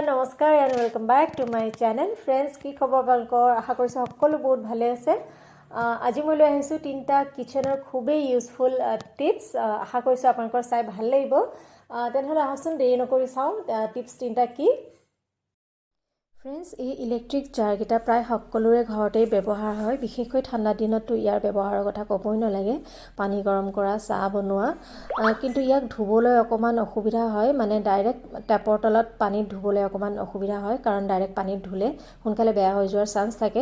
নমস্কাৰ and welcome back to my channel friends. কি খবৰ আপোনালোকৰ? আশা কৰিছোঁ সকলো বহুত ভালে আছে। আজি মই লৈ আহিছোঁ 3টা কিচেনৰ খুবেই ইউজফুল টিপছ। আশা কৰিছোঁ আপোনালোকৰ চাই ভাল লাগিব। তেনেহ'লে আহকচোন দেৰি নকৰি চাওঁ টিপছ 3টা কি। ফ্ৰেণ্ডছ, এই ইলেক্ট্ৰিক জাৰকেইটা প্ৰায় সকলোৰে ঘৰতেই ব্যৱহাৰ হয়। বিশেষকৈ ঠাণ্ডা দিনততো ইয়াৰ ব্যৱহাৰৰ কথা ক'বই নালাগে। পানী গৰম কৰা, চাহ বনোৱা, কিন্তু ইয়াক ধুবলৈ অকণমান অসুবিধা হয়। মানে ডাইৰেক্ট টেপৰ তলত পানীত ধুবলৈ অকণমান অসুবিধা হয়, কাৰণ ডাইৰেক্ট পানীত ধুলে সোনকালে বেয়া হৈ যোৱাৰ চান্স থাকে।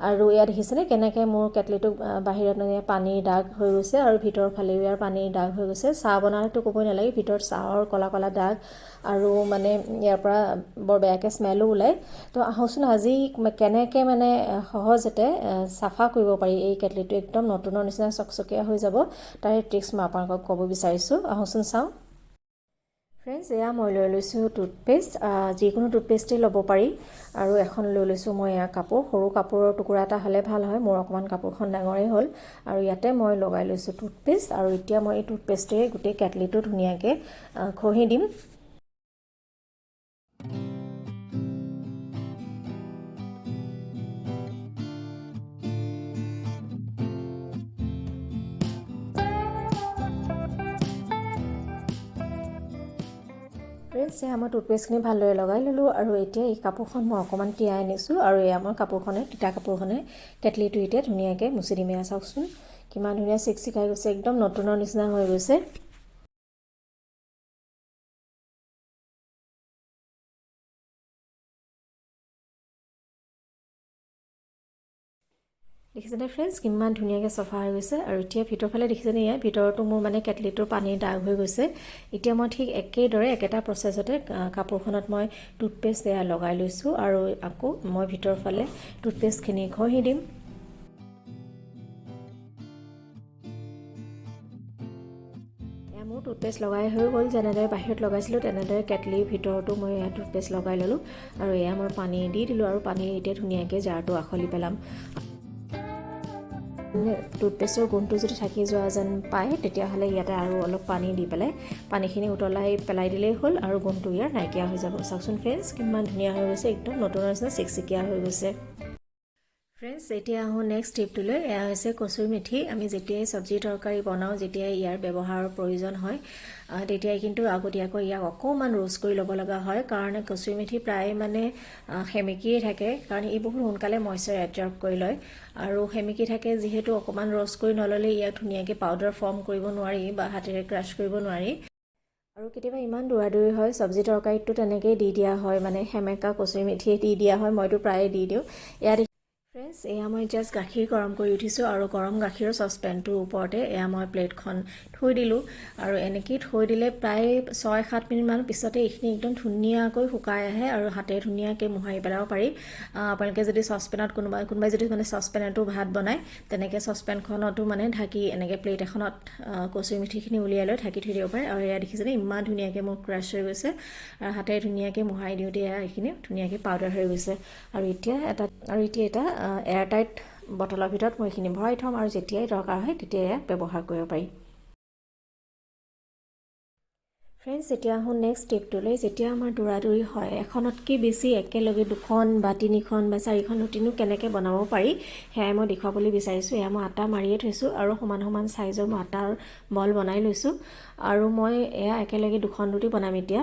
আৰু ইয়াত দেখিছেনে কেনেকৈ মোৰ কেটলিটো বাহিৰত পানীৰ দাগ হৈ গৈছে, আৰু ভিতৰৰ ফালেও ইয়াৰ পানীৰ দাগ হৈ গৈছে। চাহ বনালেতো ক'বই নালাগে, ভিতৰত চাহৰ ক'লা ক'লা দাগ, আৰু মানে ইয়াৰ পৰা বৰ বেয়াকৈ স্মেলো ওলায়। তো আহকচোন আজি কেনেকৈ সহজতে চাফা কৰিব পাৰি এই কেটলিটো, একদম নতুনৰ নিচিনা চকচকীয়া হৈ যাব, তাৰে ট্ৰিক্স মই আপোনালোকক ক'ব বিচাৰিছোঁ। আহকচোন চাওঁ। ফ্ৰেণ্ডছ, এয়া মই লৈ লৈছোঁ টুথপেষ্ট। যিকোনো টুথপেষ্টেই ল'ব পাৰি। আৰু এখন লৈ লৈছোঁ মই এয়া কাপোৰ। সৰু কাপোৰৰ টুকুৰা এটা হ'লে ভাল হয়, মোৰ অকণমান কাপোৰখন ডাঙৰেই হ'ল। আৰু ইয়াতে মই লগাই লৈছোঁ টুথপেষ্ট। আৰু এতিয়া মই এই টুথপেষ্টেৰে গোটেই কেটলিটো ধুনীয়াকৈ ঘঁহি দিম। ফ্ৰেণ্ডছ, এয়া মই টুথপেষ্টখিনি ভালদৰে লগাই ল'লোঁ। আৰু এতিয়া এই কাপোৰখন মই অকণমান তিয়াই আনিছোঁ, আৰু এয়া মই তিতা কাপোৰখনে কেটলিটো এতিয়া ধুনীয়াকৈ মুচি দিম। এয়া চাওকচোন কিমান ধুনীয়া চিকচিকাই গৈছে, একদম নতুনৰ নিচিনা হৈ গৈছে। দেখিছেনে ফ্ৰেণ্ডছ, কিমান ধুনীয়াকৈ চফা হৈ গৈছে। আৰু এতিয়া ভিতৰৰ ফালে দেখিছেনে, ইয়াৰ ভিতৰতো মোৰ কেটলিটোৰ পানীৰ দাগ হৈ গৈছে। এতিয়া মই ঠিক একেদৰে একেটা প্ৰচেছতে কাপোৰখনত মই টুথপেষ্ট এয়া লগাই লৈছোঁ, আৰু আকৌ মই ভিতৰৰ ফালে টুথপেষ্টখিনি ঘঁহি দিম। মোৰ টুথপেষ্ট লগাই হৈ গ'ল। যেনেদৰে বাহিৰত লগাইছিলোঁ তেনেদৰে কেটলিৰ ভিতৰতো মই এয়া টুথপেষ্ট লগাই ল'লোঁ। আৰু এয়া মই পানী দি দিলোঁ, আৰু পানী এতিয়া ধুনীয়াকৈ জাৰটো আখলি পেলাম। টুথপেষ্টৰ গোন্ধটো যদি থাকি যোৱা যেন পায়, তেতিয়াহ'লে ইয়াতে আৰু অলপ পানী দি পেলাই পানীখিনি উতলাই পেলাই দিলেই হ'ল, আৰু গোন্ধটো ইয়াৰ নাইকিয়া হৈ যাব। চাওকচোন ফ্ৰেণ্ডছ, কিমান ধুনীয়া হৈ গৈছে, একদম নতুনৰ নিচিনা চিকচিকীয়া হৈ গৈছে। ফ্ৰেণ্ডছ, এতিয়া আহোঁ নেক্সট টিপটোলৈ। এয়া হৈছে কচুৰি মেথি। আমি যেতিয়াই চব্জি তৰকাৰী বনাওঁ, যেতিয়াই ইয়াৰ ব্যৱহাৰৰ প্ৰয়োজন হয়, তেতিয়াই কিন্তু আগতীয়াকৈ ইয়াক অকণমান ৰোষ্ট কৰি ল'ব লগা হয়। কাৰণ কচুৰি মেথি প্ৰায় সেমেকিয়ে থাকে, কাৰণ ই বহুত সোনকালে মইশ্চাৰ এবজৰ্ব কৰি লয়। আৰু সেমেকি থাকে যিহেতু, অকণমান ৰোষ্ট কৰি নল'লে ইয়াক ধুনীয়াকৈ পাউডাৰ ফৰ্ম কৰিব নোৱাৰি, বা হাতেৰে ক্ৰাছ কৰিব নোৱাৰি। আৰু কেতিয়াবা ইমান দৌৰা হয়, চব্জি তৰকাৰীতটো তেনেকৈয়ে দি দিয়া হয়, সেমেকা কচুৰি মেথিয়ে দি দিয়া হয়। মইতো প্ৰায়ে দি দিওঁ। ফ্ৰেণ্ডছ, এয়া মই জাষ্ট গাখীৰ গৰম কৰি উঠিছোঁ, আৰু গৰম গাখীৰৰ চচপেনটোৰ ওপৰতে এয়া মই প্লেটখন থৈ দিলোঁ। আৰু এনেকেই থৈ দিলে প্ৰায় 6-7 মিনিটমান পিছতে এইখিনি একদম ধুনীয়াকৈ শুকাই আহে, আৰু হাতে ধুনীয়াকৈ মোহাৰি পেলাব পাৰি। আপোনালোকে যদি চচপেনত কোনোবাই যদি চচপেনতো ভাত বনায়, তেনেকৈ চচপেনখনতো ঢাকি এনেকৈ প্লেট এখনত কচুৰি মেথিখিনি উলিয়াই লৈ ঢাকি থৈ দিব পাৰে। আৰু এয়া দেখিছেনে, ইমান ধুনীয়াকৈ মোৰ ক্ৰাছ হৈ গৈছে, আৰু হাতে ধুনীয়াকৈ মোহাৰি দিওঁতে এইখিনি ধুনীয়াকৈ পাউডাৰ হৈ গৈছে। আৰু এতিয়া এটা এয়াৰটাইট বটলৰ ভিতৰত মই এইখিনি ভৰাই থ'ম, আৰু যেতিয়াই দৰকাৰ হয় তেতিয়াই ব্যৱহাৰ কৰিব পাৰি। ফ্ৰেণ্ডছ, এতিয়া আহোঁ নেক্সট টিপটোলৈ। যেতিয়া আমাৰ দৌৰা হয়, এখনতকৈ বেছি একেলগে 2খন বা 3খন বা 4খন ৰুটিনো কেনেকৈ বনাব পাৰি, সেয়াই মই দেখুৱাবলৈ বিচাৰিছোঁ। এয়া মই আটা মাৰিয়ে থৈছোঁ, আৰু সমান সমান চাইজৰ মই আটাৰ বল বনাই লৈছোঁ। আৰু মই এয়া একেলগে 2খন ৰুটি বনাম এতিয়া।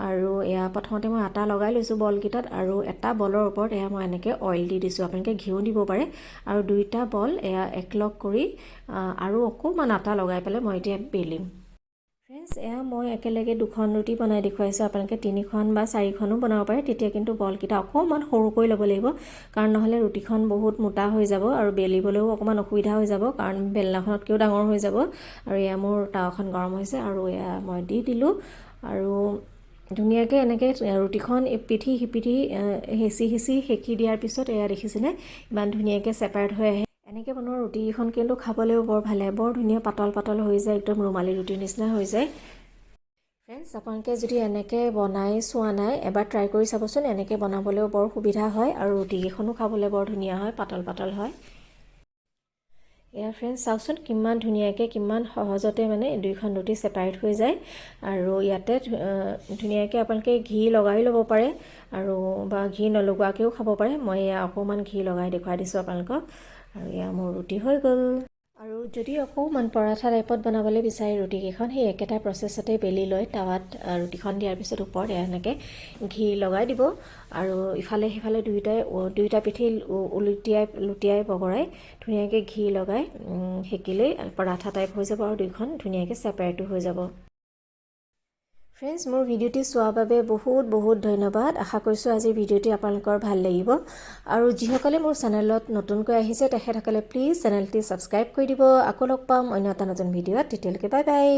আৰু এয়া প্ৰথমতে মই আটা লগাই লৈছোঁ বলকেইটাত, আৰু এটা বলৰ ওপৰত এয়া মই এনেকৈ অইল দি দিছোঁ। আপোনালোকে ঘিউ দিব পাৰে। আৰু 2টা বল এয়া একলগ কৰি আৰু অকণমান আটা লগাই পেলাই মই এতিয়া বেলিম। ফ্ৰেণ্ডছ, এয়া মই একেলগে 2খন ৰুটি বনাই দেখুৱাইছোঁ। আপোনালোকে 3খন বা 4খনো বনাব পাৰে। তেতিয়া কিন্তু বলকেইটা অকণমান সৰুকৈ ল'ব লাগিব, কাৰণ নহ'লে ৰুটিখন বহুত মোটা হৈ যাব, আৰু বেলিবলৈও অকণমান অসুবিধা হৈ যাব, কাৰণ বেলনাখনতকৈও ডাঙৰ হৈ যাব। আৰু এয়া মোৰ টাৱাখন গৰম হৈছে, আৰু এয়া মই দি দিলোঁ। আৰু ধুনীয়াকৈ এনেকৈ ৰুটিখন ইপিঠি সিপিঠি হেঁচি সেকি দিয়াৰ পিছত এয়া দেখিছেনে, ইমান ধুনীয়াকৈ ছেপাৰেট হৈ আহে। এনেকৈ বনোৱা ৰুটিকেইখন কিন্তু খাবলৈও বৰ ভাল লাগে, বৰ ধুনীয়া পাতল পাতল হৈ যায়, একদম ৰুমালী ৰুটিৰ নিচিনা হৈ যায়। ফ্ৰেণ্ডছ, আপোনালোকে যদি এনেকৈ বনাই চোৱা নাই, এবাৰ ট্ৰাই কৰি চাবচোন। এনেকৈ বনাবলৈও বৰ সুবিধা হয়, আৰু ৰুটিকেইখনো খাবলৈ বৰ ধুনীয়া হয়, পাতল পাতল হয়। এয়া ফ্ৰেণ্ডছ চাওকচোন কিমান ধুনীয়াকৈ কিমান সহজতে মানে দুইখন ৰুটি ছেপাৰেট হৈ যায় আৰু ইয়াতে ধুনীয়াকৈ আপোনালোকে ঘি লগাই ল'ব পাৰে আৰু বা ঘি নলগোৱাকৈও খাব পাৰে মই এয়া অকণমান ঘি লগাই দেখুৱাই দিছোঁ আপোনালোকক আৰু এয়া মোৰ ৰুটি হৈ গ'ল আৰু যদি অকণমান পৰাঠা টাইপত বনাবলৈ বিচাৰে ৰুটিকেইখন সেই একেটা প্ৰচেছতে বেলি লৈ টাৱাত ৰুটিখন দিয়াৰ পিছত ওপৰত এনেকৈ ঘি লগাই দিব আৰু ইফালে সিফালে দুয়োটা পিঠি লুটিয়াই বগৰাই ধুনীয়াকৈ ঘি লগাই সেকিলেই পৰাঠা টাইপ হৈ যাব আৰু দুইখন ধুনীয়াকৈ ছেপাৰেটো হৈ যাব ফ্ৰেণ্ডছ মোৰ ভিডিঅ'টি চোৱাৰ বাবে বহুত বহুত ধন্যবাদ আশা কৰিছোঁ আজিৰ ভিডিঅ'টি আপোনালোকৰ ভাল লাগিব আৰু যিসকলে মোৰ চেনেলত নতুনকৈ আহিছে তেখেতসকলে প্লিজ চেনেলটি ছাবস্ক্ৰাইব কৰি দিব আকৌ লগ পাম অন্য এটা নতুন ভিডিঅ'ত তেতিয়ালৈকে বাই বাই